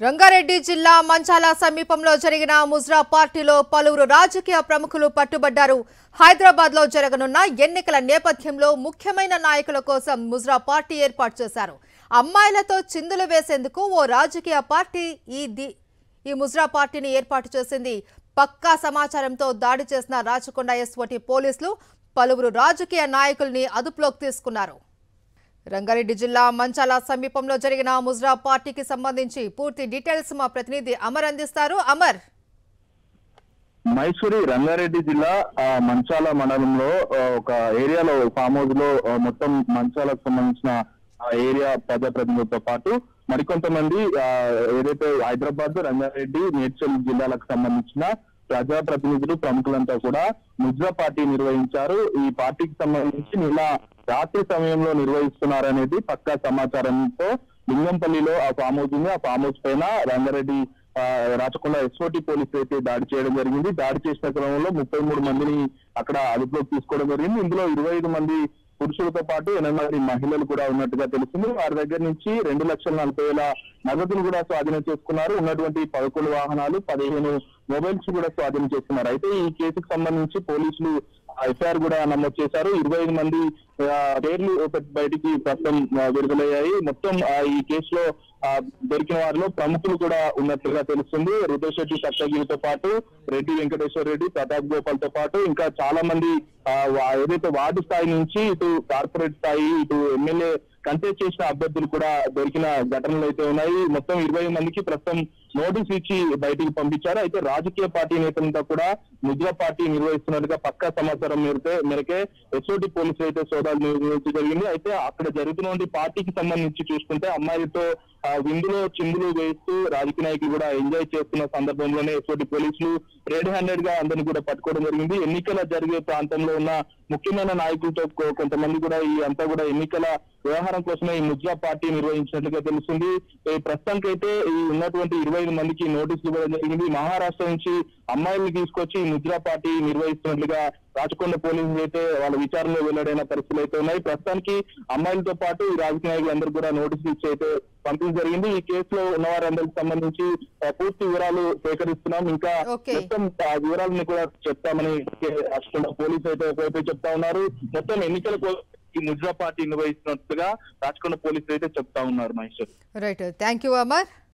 రంగారెడ్డి జిల్లా మంచాల సమీపంలో జరిగిన ముజ్రా పార్టీలో పలువురు రాజకీయ ప్రముఖులు పట్టుబడ్డారు. హైదరాబాద్లో జరగనున్న ఎన్నికల నేపథ్యంలో ముఖ్యమైన నాయకుల కోసం ముజ్రా పార్టీ ఏర్పాటు చేశారు. అమ్మాయిలతో చిందులు వేసేందుకు ఓ రాజకీయ పార్టీ ఈ ముజ్రా పార్టీని ఏర్పాటు చేసింది. పక్కా సమాచారంతో దాడి చేసిన రాచకొండ ఎస్ఓటీ పోలీసులు పలువురు రాజకీయ నాయకుల్ని అదుపులోకి తీసుకున్నారు. రంగారెడ్డి జిల్లా మంచాల సమీపంలో జరిగిన ముజ్రా పార్టీకి సంబంధించి పూర్తి డీటెయిల్స్ మా ప్రతినిధి అమర్ అందిస్తారు. అమర్, మైసూరి రంగారెడ్డి జిల్లా మంచాల మండలంలో ఒక ఏరియాలో ఫామ్ హౌస్ లో మొత్తం మంచాలకు సంబంధించిన ఏరియా ప్రజాప్రతినిధులతో పాటు మరికొంతమంది ఏదైతే హైదరాబాద్, రంగారెడ్డి, మేడ్చల్ జిల్లాలకు సంబంధించిన ప్రజాప్రతినిధులు ప్రముఖులంతా కూడా ముజ్రా పార్టీ నిర్వహించారు. ఈ పార్టీకి సంబంధించి నిన్న రాత్రి సమయంలో నిర్వహిస్తున్నారనేది పక్కా సమాచారంతో లింగంపల్లిలో ఆ ఫామ్ హౌస్ ఉంది. ఆ ఫామ్ హౌస్ పైన రంగారెడ్డి రాచకొండ ఎస్ఓటీ పోలీసులు అయితే దాడి చేయడం జరిగింది. దాడి చేసిన క్రమంలో 33 మందిని అక్కడ అదుపులోకి తీసుకోవడం జరిగింది. ఇందులో 25 మంది పురుషులతో పాటు 8 మంది మహిళలు కూడా ఉన్నట్టుగా తెలిసింది. వారి దగ్గర నుంచి 2,40,000 నగదును కూడా స్వాధీనం చేసుకున్నారు. ఉన్నటువంటి 11 వాహనాలు, 15 మొబైల్స్ కూడా స్వాధీనం చేసుకున్నారు. అయితే ఈ కేసుకు సంబంధించి పోలీసులు ఎఫ్ఐఆర్ కూడా నమోదు చేశారు. 25 మంది పేర్లు బయటికి ప్రస్తుతం విడుదలయ్యాయి. మొత్తం ఈ కేసులో దొరికిన వారిలో ప్రముఖులు కూడా ఉన్నట్లుగా తెలుస్తుంది. రుద్రశెట్టి సప్తగిరితో పాటు రెడ్డి వెంకటేశ్వర రెడ్డి, ప్రతాప్ గోపాల్ తో పాటు ఇంకా చాలా మంది ఏదైతే వార్డు స్థాయి నుంచి ఇటు కార్పొరేట్ స్థాయి, ఇటు ఎమ్మెల్యే కంటెస్ట్ చేసిన అభ్యర్థులు కూడా దొరికిన ఘటనలు అయితే ఉన్నాయి. మొత్తం 20 మందికి ప్రస్తుతం నోటీస్ ఇచ్చి బయటికి పంపించారు. అయితే రాజకీయ పార్టీ నేతలంతా కూడా ముజ్రా పార్టీ నిర్వహిస్తున్నట్టుగా పక్కా సమాచారం మేరకే ఎస్ఓటీ పోలీసులు అయితే సోదాలు నిర్వహించడం జరిగింది. అయితే అక్కడ జరుగుతున్న పార్టీకి సంబంధించి చూసుకుంటే అమ్మాయిలతో విందులో చిందులు వేస్తూ రాజకీయ నాయకులు కూడా ఎంజాయ్ చేస్తున్న సందర్భంలోనే ఎస్ఓటీ పోలీసులు రెడ్ హ్యాండెడ్ గా అందరినీ కూడా పట్టుకోవడం జరిగింది. ఎన్నికల జరిగే ప్రాంతంలో ఉన్న ముఖ్యమైన నాయకులతో కొంతమంది కూడా ఈ అంతా కూడా ఎన్నికల వ్యవహారం కోసమే ఈ ముజ్రా పార్టీ నిర్వహించినట్లుగా తెలుస్తుంది. ప్రస్తుతానికైతే ఈ ఉన్నటువంటి 25 మందికి నోటీసులు ఇవ్వడం జరిగింది. మహారాష్ట్ర నుంచి అమ్మాయిల్ని తీసుకొచ్చి ముజ్రా పార్టీ నిర్వహిస్తున్నట్లుగా రాచకొండ పోలీసులు అయితే వాళ్ళ విచారణలో వెల్లడైన పరిస్థితులు అయితే ఉన్నాయి. ప్రస్తుతానికి అమ్మాయిలతో పాటు ఈ రాజకీయ నాయకులందరూ కూడా నోటీసులు ఇచ్చి అయితే పంపించడం జరిగింది. ఈ కేసులో ఉన్న వారందరికి సంబంధించి పూర్తి వివరాలు సేకరిస్తున్నాం. ఇంకా మొత్తం వివరాలను కూడా చెప్తామని రాచకొండ పోలీసు అయితే ఒకవైపు చెప్తా ఉన్నారు. మొత్తం ఎన్నికల కోసం ఈ ముజ్రా పార్టీ నిర్వహిస్తున్నట్టుగా రాచకొండ పోలీసులు అయితే చెప్తా ఉన్నారు. Maheshwar, right, thank you Amar.